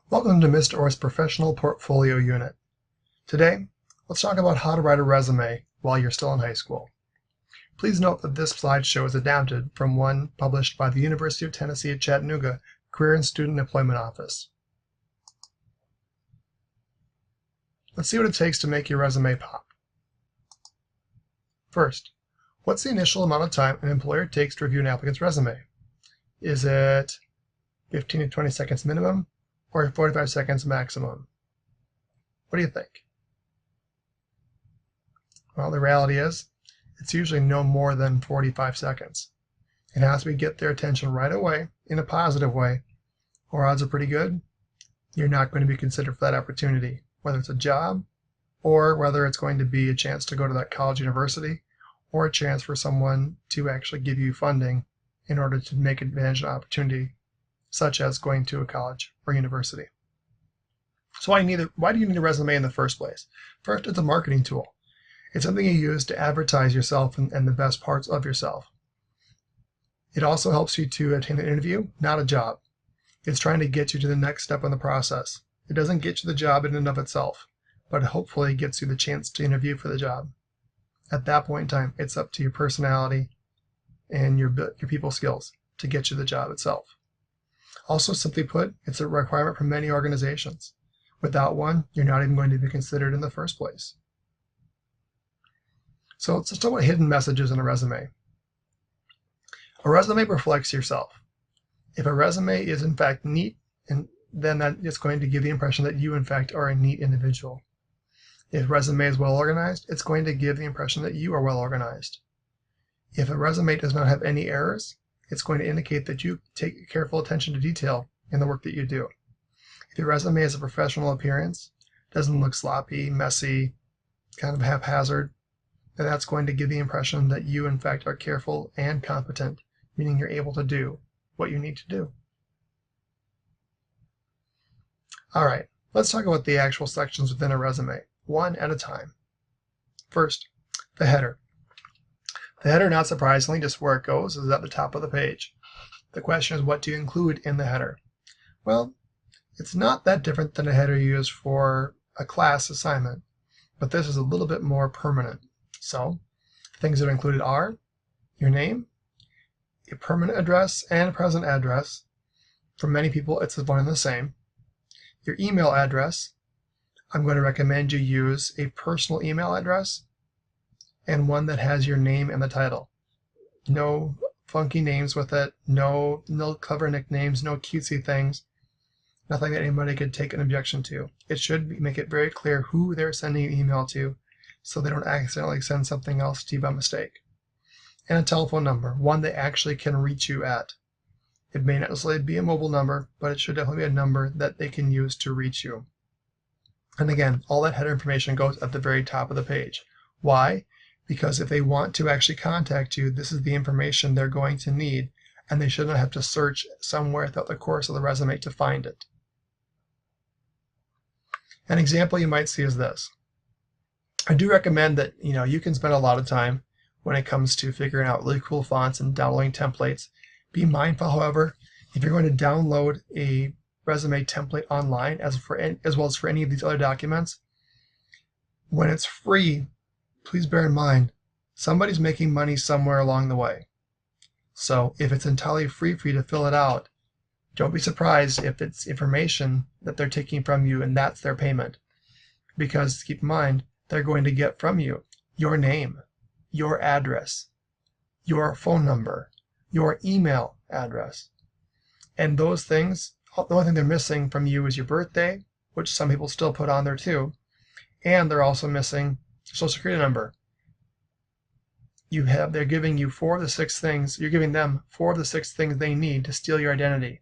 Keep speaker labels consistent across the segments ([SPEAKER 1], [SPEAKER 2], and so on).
[SPEAKER 1] Welcome to Mr. Orth's Professional Portfolio Unit. Today, let's talk about how to write a resume while you're still in high school. Please note that this slideshow is adapted from one published by the University of Tennessee at Chattanooga Career and Student Employment Office. Let's see what it takes to make your resume pop. First, what's the initial amount of time an employer takes to review an applicant's resume? Is it 15 to 20 seconds minimum, or 45 seconds maximum? What do you think? Well, the reality is, it's usually no more than 45 seconds. It has to get their attention right away, in a positive way, or odds are pretty good, you're not going to be considered for that opportunity, whether it's a job, or whether it's going to be a chance to go to that college university, or a chance for someone to actually give you funding in order to make advantage of an opportunity, such as going to a college or university. So why do you need a resume in the first place? First, it's a marketing tool. It's something you use to advertise yourself and the best parts of yourself. It also helps you to obtain an interview, not a job. It's trying to get you to the next step in the process. It doesn't get you the job in and of itself, but it hopefully gets you the chance to interview for the job. At that point in time, it's up to your personality and your people skills to get you the job itself. Also, simply put, it's a requirement for many organizations. Without one, you're not even going to be considered in the first place. So let's talk about hidden messages in a resume. A resume reflects yourself. If a resume is in fact neat, then that is going to give the impression that you in fact are a neat individual. If a resume is well organized, it's going to give the impression that you are well organized. If a resume does not have any errors, it's going to indicate that you take careful attention to detail in the work that you do. If your resume has a professional appearance, doesn't look sloppy, messy, kind of haphazard, then that's going to give the impression that you in fact are careful and competent, meaning you're able to do what you need to do. Alright, let's talk about the actual sections within a resume, one at a time. First, the header. The header, not surprisingly, just where it goes, is at the top of the page. The question is, what do you include in the header? Well, it's not that different than a header you use for a class assignment, but this is a little bit more permanent. So, things that are included are your name, your permanent address and present address. For many people, it's one and the same. Your email address. I'm going to recommend you use a personal email address and one that has your name and the title. No funky names with it, no clever nicknames, no cutesy things, nothing that anybody could take an objection to. It should make it very clear who they're sending an email to so they don't accidentally send something else to you by mistake. And a telephone number, one they actually can reach you at. It may not necessarily be a mobile number, but it should definitely be a number that they can use to reach you. And again, all that header information goes at the very top of the page. Why? Because if they want to actually contact you, this is the information they're going to need, and they should not have to search somewhere throughout the course of the resume to find it. An example you might see is this. I do recommend that you can spend a lot of time when it comes to figuring out really cool fonts and downloading templates. Be mindful, however, if you're going to download a resume template online, as well as for any of these other documents, when it's free, please bear in mind, somebody's making money somewhere along the way. So if it's entirely free for you to fill it out, don't be surprised if it's information that they're taking from you and that's their payment. Because keep in mind, they're going to get from you your name, your address, your phone number, your email address. And those things, the only thing they're missing from you is your birthday, which some people still put on there too, and they're also missing Social Security number. They're giving you 4 of the 6 things, you're giving them 4 of the 6 things they need to steal your identity.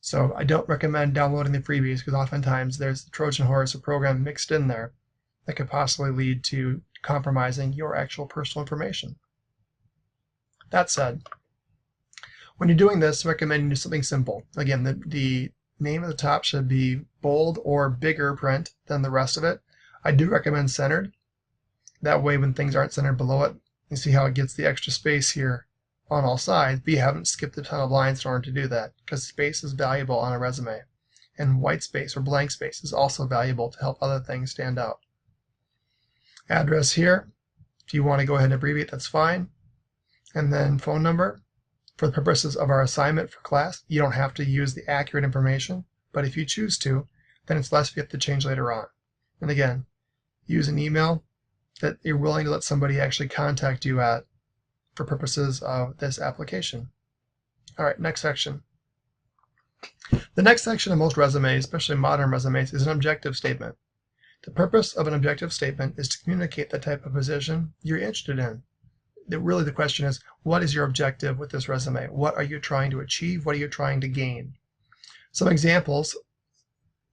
[SPEAKER 1] So I don't recommend downloading the freebies because oftentimes there's the Trojan horse, a program mixed in there that could possibly lead to compromising your actual personal information. That said, when you're doing this, I recommend you do something simple. Again, the name at the top should be bold or bigger print than the rest of it. I do recommend centered. That way when things aren't centered below it, you see how it gets the extra space here on all sides, but you haven't skipped a ton of lines in order to do that, because space is valuable on a resume. and white space or blank space is also valuable to help other things stand out. Address here, if you want to go ahead and abbreviate, that's fine. And then phone number. For the purposes of our assignment for class, you don't have to use the accurate information, but if you choose to, then it's less you have to change later on. And again, use an email that you're willing to let somebody actually contact you at for purposes of this application. All right, next section. The next section of most resumes, especially modern resumes, is an objective statement. The purpose of an objective statement is to communicate the type of position you're interested in. Really the question is, what is your objective with this resume? What are you trying to achieve? What are you trying to gain? Some examples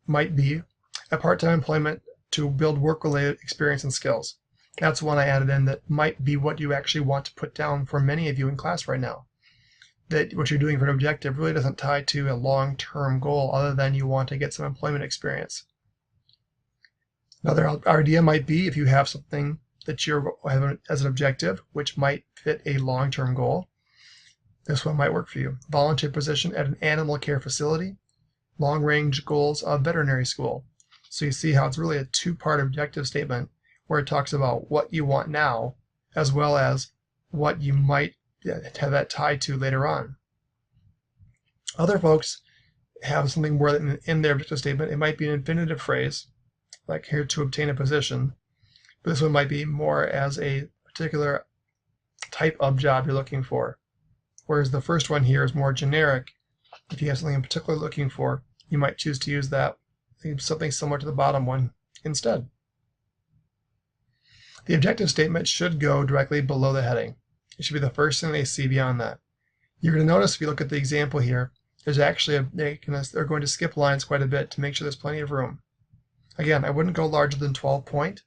[SPEAKER 1] might be a part-time employment to build work-related experience and skills. That's one I added in that might be what you actually want to put down for many of you in class right now. That what you're doing for an objective really doesn't tie to a long-term goal other than you want to get some employment experience. Another idea might be if you have something that you have as an objective, which might fit a long-term goal. This one might work for you. Volunteer position at an animal care facility. Long-range goals of veterinary school. So you see how it's really a two-part objective statement where it talks about what you want now as well as what you might have that tied to later on. Other folks have something more in their objective statement. It might be an infinitive phrase, like here to obtain a position. But this one might be more as a particular type of job you're looking for. Whereas the first one here is more generic. If you have something in particular looking for, you might choose to use that, something similar to the bottom one instead. The objective statement should go directly below the heading. It should be the first thing they see beyond that. You're going to notice if you look at the example here, there's actually they're going to skip lines quite a bit to make sure there's plenty of room. Again, I wouldn't go larger than 12 point,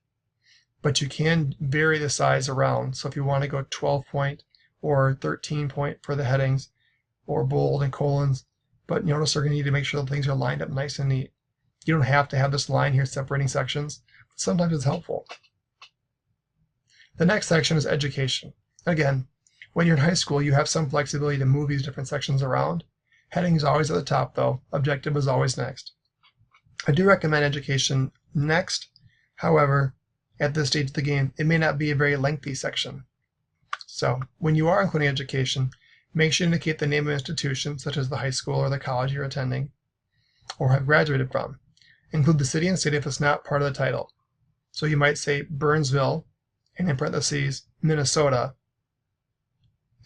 [SPEAKER 1] but you can vary the size around. So if you want to go 12 point or 13 point for the headings or bold and colons, but notice they're going to need to make sure that things are lined up nice and neat. You don't have to have this line here separating sections, but sometimes it's helpful. The next section is education. Again, when you're in high school, you have some flexibility to move these different sections around. Heading is always at the top though. Objective is always next. I do recommend education next. However, at this stage of the game, it may not be a very lengthy section. So when you are including education, make sure you indicate the name of institution, such as the high school or the college you're attending or have graduated from. Include the city and state if it's not part of the title. So you might say Burnsville, and in parentheses, Minnesota,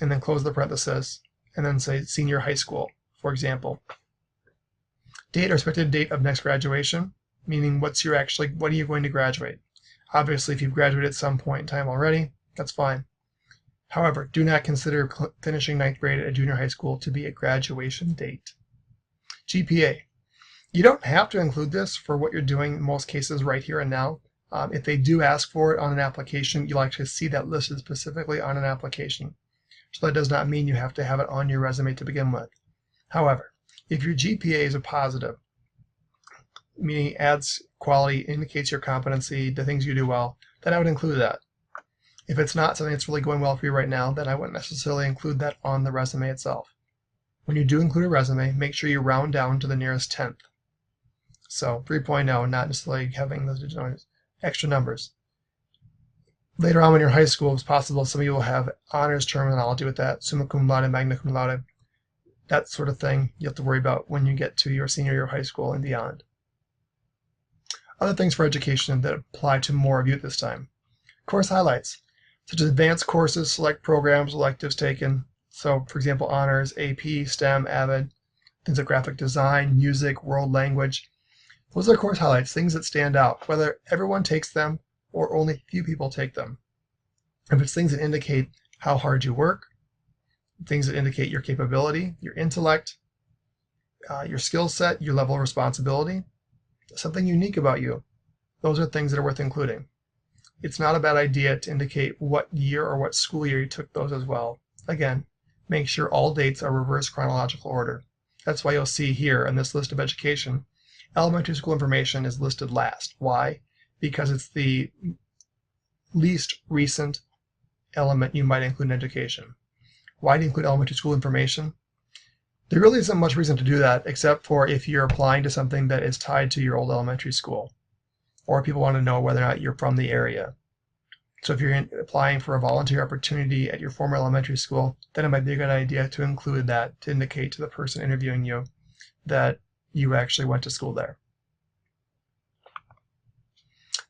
[SPEAKER 1] and then close the parenthesis, and then say senior high school, for example. Date or expected date of next graduation, meaning what are you going to graduate? Obviously, if you've graduated at some point in time already, that's fine. However, do not consider finishing 9th grade at a junior high school to be a graduation date. GPA. You don't have to include this for what you're doing in most cases right here and now. If they do ask for it on an application, you'll actually see that listed specifically on an application. So that does not mean you have to have it on your resume to begin with. However, if your GPA is a positive, meaning it adds quality, indicates your competency, the things you do well, then I would include that. If it's not something that's really going well for you right now, then I wouldn't necessarily include that on the resume itself. When you do include a resume, make sure you round down to the nearest tenth. So 3.0, not necessarily having those extra numbers. Later on when you're in high school, it's possible some of you will have honors terminology with that, summa cum laude, magna cum laude, that sort of thing you have to worry about when you get to your senior year of high school and beyond. Other things for education that apply to more of you at this time. Course highlights, such as advanced courses, select programs, electives taken. So, for example, honors, AP, STEM, AVID, things like graphic design, music, world language. Those are course highlights, things that stand out, whether everyone takes them or only few people take them. If it's things that indicate how hard you work, things that indicate your capability, your intellect, your skill set, your level of responsibility, something unique about you, those are things that are worth including. It's not a bad idea to indicate what year or what school year you took those as well. Again, make sure all dates are reverse chronological order. That's why you'll see here in this list of education, elementary school information is listed last. Why? Because it's the least recent element you might include in education. Why do you include elementary school information? There really isn't much reason to do that except for if you're applying to something that is tied to your old elementary school, or people want to know whether or not you're from the area. So if you're applying for a volunteer opportunity at your former elementary school, then it might be a good idea to include that to indicate to the person interviewing you that you actually went to school there.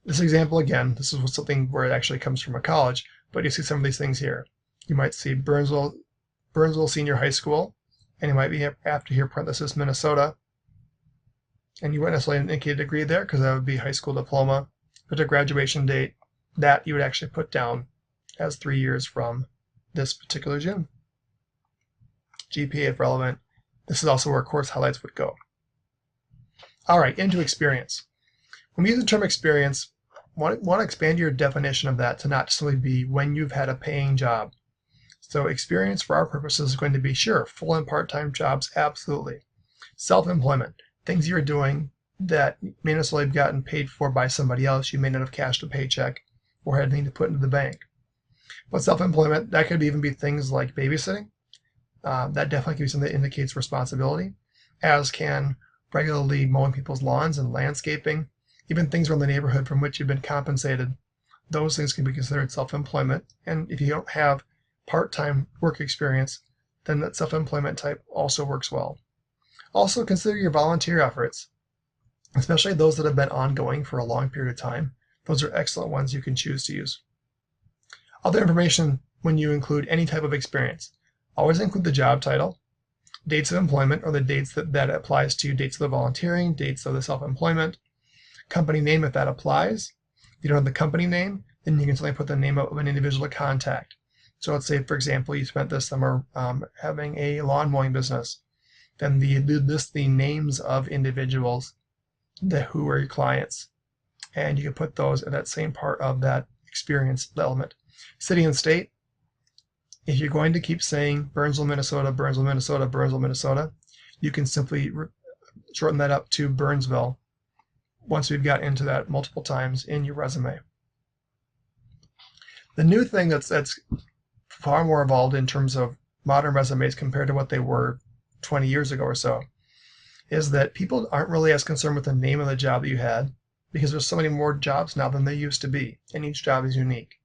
[SPEAKER 1] This example, again, this is something where it actually comes from a college, but you see some of these things here. You might see Burnsville Senior High School, and you might be after here parenthesis Minnesota, and you wouldn't necessarily indicate a degree there because that would be high school diploma, but a graduation date that you would actually put down as 3 years from this particular gym. GPA if relevant. This is also where course highlights would go. All right, into experience. When we use the term experience, want to expand your definition of that to not simply be when you've had a paying job. So experience for our purposes is going to be, sure, full and part-time jobs, absolutely. Self-employment, things you're doing that may not necessarily have gotten paid for by somebody else. You may not have cashed a paycheck or had anything to put into the bank. But self-employment, that could even be things like babysitting. That definitely can be something that indicates responsibility, as can regularly mowing people's lawns and landscaping, even things around the neighborhood from which you've been compensated. Those things can be considered self-employment. And if you don't have part-time work experience, then that self-employment type also works well. Also consider your volunteer efforts, especially those that have been ongoing for a long period of time. Those are excellent ones you can choose to use. Other information when you include any type of experience. Always include the job title, dates of employment, or the dates that applies to, dates of the volunteering, dates of the self-employment, company name if that applies. If you don't have the company name, then you can simply put the name of an individual to contact. So let's say, for example, you spent this summer having a lawn mowing business. Then list the names of individuals who are your clients. And you can put those at that same part of that experience element. City and state. If you're going to keep saying Burnsville, Minnesota, Burnsville, Minnesota, Burnsville, Minnesota, you can simply shorten that up to Burnsville once we've got into that multiple times in your resume. The new thing that's far more evolved in terms of modern resumes compared to what they were 20 years ago or so is that people aren't really as concerned with the name of the job that you had, because there's so many more jobs now than there used to be, and each job is unique.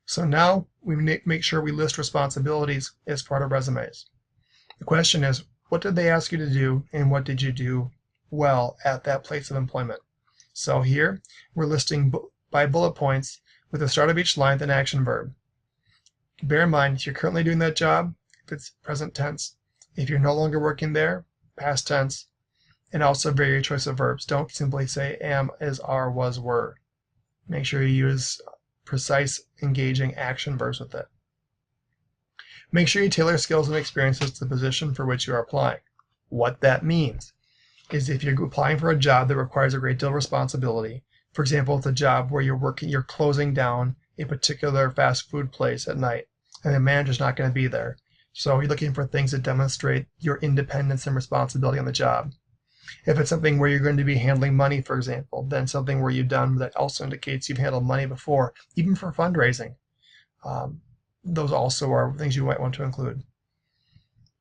[SPEAKER 1] So now we make sure we list responsibilities as part of resumes. The question is, what did they ask you to do, and what did you do well at that place of employment? So here we're listing by bullet points with the start of each line with an action verb. Bear in mind, if you're currently doing that job, if it's present tense. If you're no longer working there, past tense. And also vary your choice of verbs. Don't simply say am, is, are, was, were. Make sure you use precise, engaging action verbs with it. Make sure you tailor skills and experiences to the position for which you are applying. What that means is if you're applying for a job that requires a great deal of responsibility, for example, it's a job where you're closing down a particular fast food place at night, and the manager's not going to be there. So you're looking for things that demonstrate your independence and responsibility on the job. If it's something where you're going to be handling money, for example, then something where you've done that also indicates you've handled money before, even for fundraising. Those also are things you might want to include.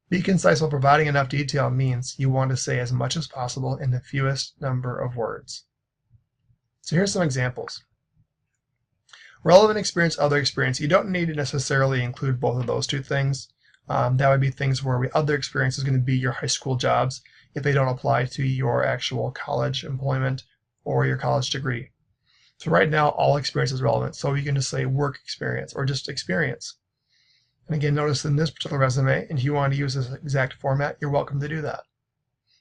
[SPEAKER 1] Be concise while providing enough detail means you want to say as much as possible in the fewest number of words. So here's some examples. Relevant experience, other experience. You don't need to necessarily include both of those two things. That would be things where other experience is going to be your high school jobs if they don't apply to your actual college employment or your college degree. So right now, all experience is relevant. So you can just say work experience or just experience. And again, notice in this particular resume, and if you want to use this exact format, you're welcome to do that.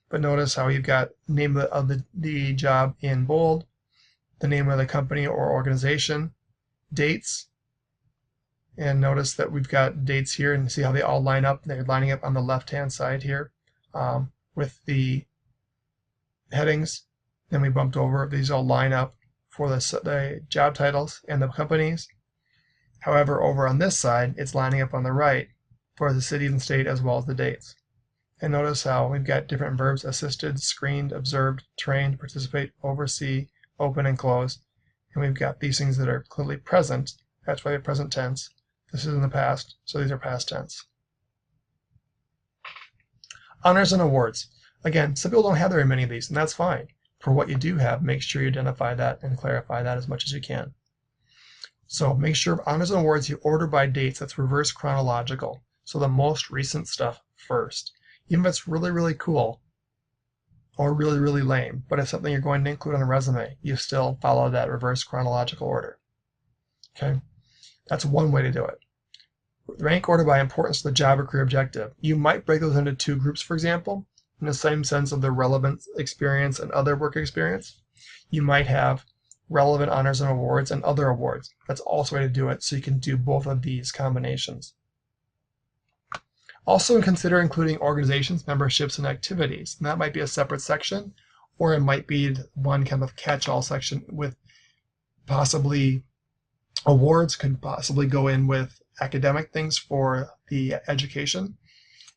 [SPEAKER 1] But notice how you've got name of the job in bold, the name of the company or organization, dates, and notice that we've got dates here, and see how they all line up. They're lining up on the left-hand side here with the headings. Then we bumped over. These all line up for the job titles and the companies. However, over on this side, it's lining up on the right for the city and state as well as the dates. And notice how we've got different verbs: assisted, screened, observed, trained, participate, oversee, open, and close. And we've got these things that are clearly present. That's why they're present tense. This is in the past, so these are past tense. Honors and awards. Again, some people don't have very many of these, and that's fine. For what you do have, make sure you identify that and clarify that as much as you can. So make sure honors and awards you order by dates. That's reverse chronological. So the most recent stuff first. Even if it's really, really cool or really, really lame, but it's something you're going to include on a resume, you still follow that reverse chronological order. Okay? That's one way to do it. Rank order by importance to the job or career objective. You might break those into two groups, for example, in the same sense of the relevant experience and other work experience. You might have relevant honors and awards and other awards. That's also a way to do it, so you can do both of these combinations. Also consider including organizations, memberships, and activities. And that might be a separate section, or it might be one kind of catch-all section with possibly awards, could possibly go in with academic things for the education,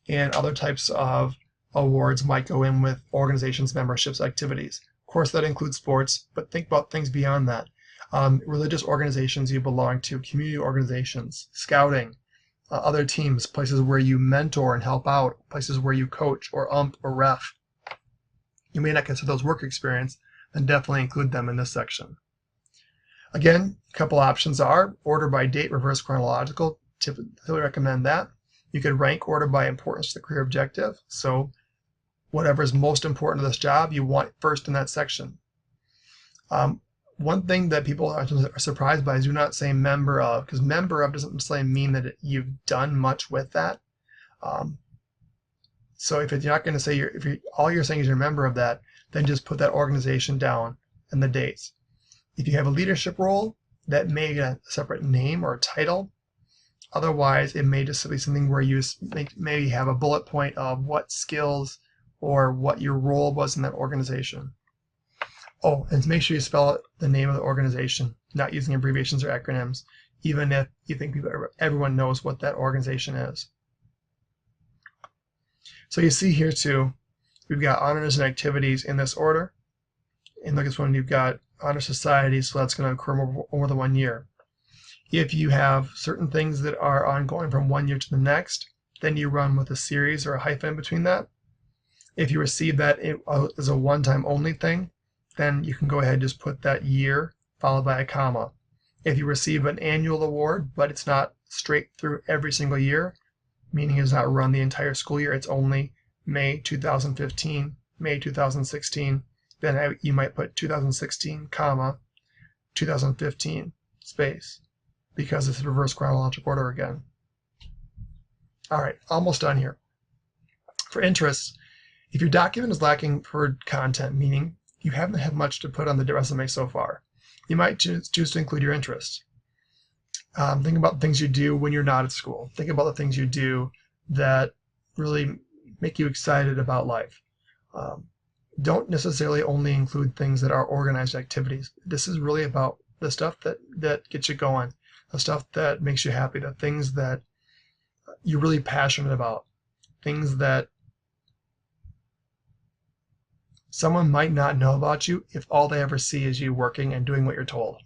[SPEAKER 1] and other types of awards might go in with organizations, memberships, activities. Of course, that includes sports, but think about things beyond that. Religious organizations you belong to, community organizations, scouting, other teams, places where you mentor and help out, places where you coach or ump or ref. You may not consider those work experience, then definitely include them in this section. Again, a couple options are order by date, reverse chronological. Typically recommend that. You could rank order by importance to the career objective. So whatever is most important to this job, you want first in that section. One thing that people are surprised by is do not say member of, because member of doesn't necessarily mean that you've done much with that. So if you're not going to say all you're saying is you're a member of that, then just put that organization down and the dates. If you have a leadership role, that may get a separate name or title. Otherwise, it may just be something where you maybe have a bullet point of what skills or what your role was in that organization. Oh, and make sure you spell out the name of the organization, not using abbreviations or acronyms, even if you think everyone knows what that organization is. So you see here too, we've got honors and activities in this order. And look at this one, you've got honor society, so that's going to occur over the 1 year. If you have certain things that are ongoing from 1 year to the next, then you run with a series or a hyphen between that. If you receive that as a one-time only thing, then you can go ahead and just put that year followed by a comma. If you receive an annual award, but it's not straight through every single year, meaning it's not run the entire school year, it's only May 2015, May 2016, then you might put 2016, comma, 2015, space, because it's reverse chronological order again. All right, almost done here. For interests, if your document is lacking for content, meaning you haven't had much to put on the resume so far, you might choose to include your interests. Think about the things you do when you're not at school. Think about the things you do that really make you excited about life. Don't necessarily only include things that are organized activities. This is really about the stuff that gets you going, the stuff that makes you happy, the things that you're really passionate about, things that someone might not know about you if all they ever see is you working and doing what you're told.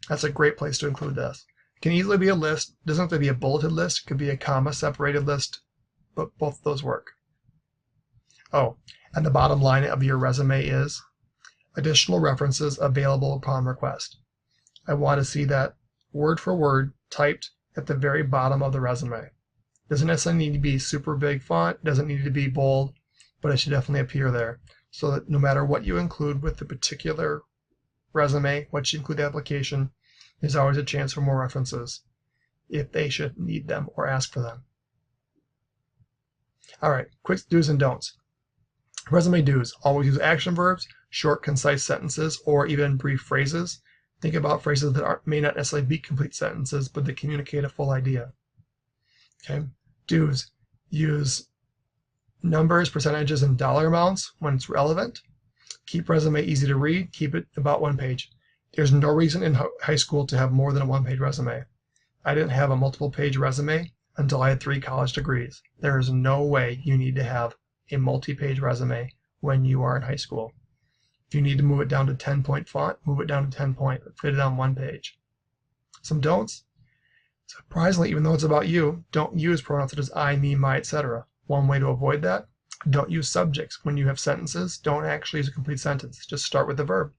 [SPEAKER 1] That's a great place to include this. It can easily be a list. It doesn't have to be a bulleted list. It could be a comma-separated list, but both of those work. Oh, and the bottom line of your resume is additional references available upon request. I want to see that word for word typed at the very bottom of the resume. It doesn't necessarily need to be super big font. It doesn't need to be bold, but it should definitely appear there, so that no matter what you include with the particular resume, what you include the application, there's always a chance for more references if they should need them or ask for them. All right, quick do's and don'ts. Resume do's: always use action verbs, short, concise sentences, or even brief phrases. Think about phrases that may not necessarily be complete sentences, but that communicate a full idea. Okay. Do's: use numbers, percentages, and dollar amounts when it's relevant. Keep resume easy to read. Keep it about 1 page. There's no reason in high school to have more than a 1-page resume. I didn't have a multiple-page resume until I had 3 college degrees. There is no way you need to have a multi-page resume when you are in high school. If you need to move it down to 10-point font, move it down to 10-point, fit it on 1 page. Some don'ts: surprisingly, even though it's about you, don't use pronouns such as I, me, my, etc. One way to avoid that: Don't use subjects. When you have sentences, don't actually use a complete sentence. Just start with the verb.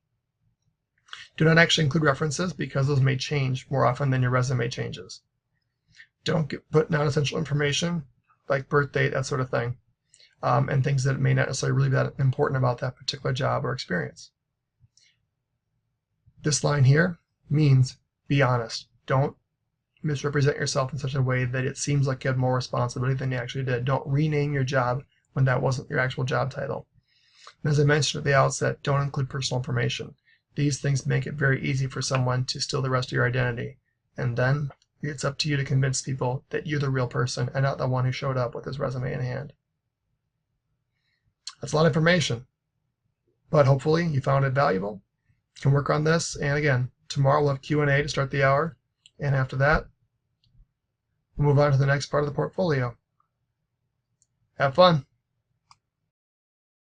[SPEAKER 1] Do not actually include references because those may change more often than your resume changes. Don't put non-essential information like birth date, that sort of thing, and things that may not necessarily really be that important about that particular job or experience. This line here means be honest. Don't misrepresent yourself in such a way that it seems like you had more responsibility than you actually did. Don't rename your job when that wasn't your actual job title. And as I mentioned at the outset, don't include personal information. These things make it very easy for someone to steal the rest of your identity. And then it's up to you to convince people that you're the real person and not the one who showed up with his resume in hand. That's a lot of information, but hopefully you found it valuable. You can work on this, and again, tomorrow we'll have Q&A to start the hour, and after that, we'll move on to the next part of the portfolio. Have fun.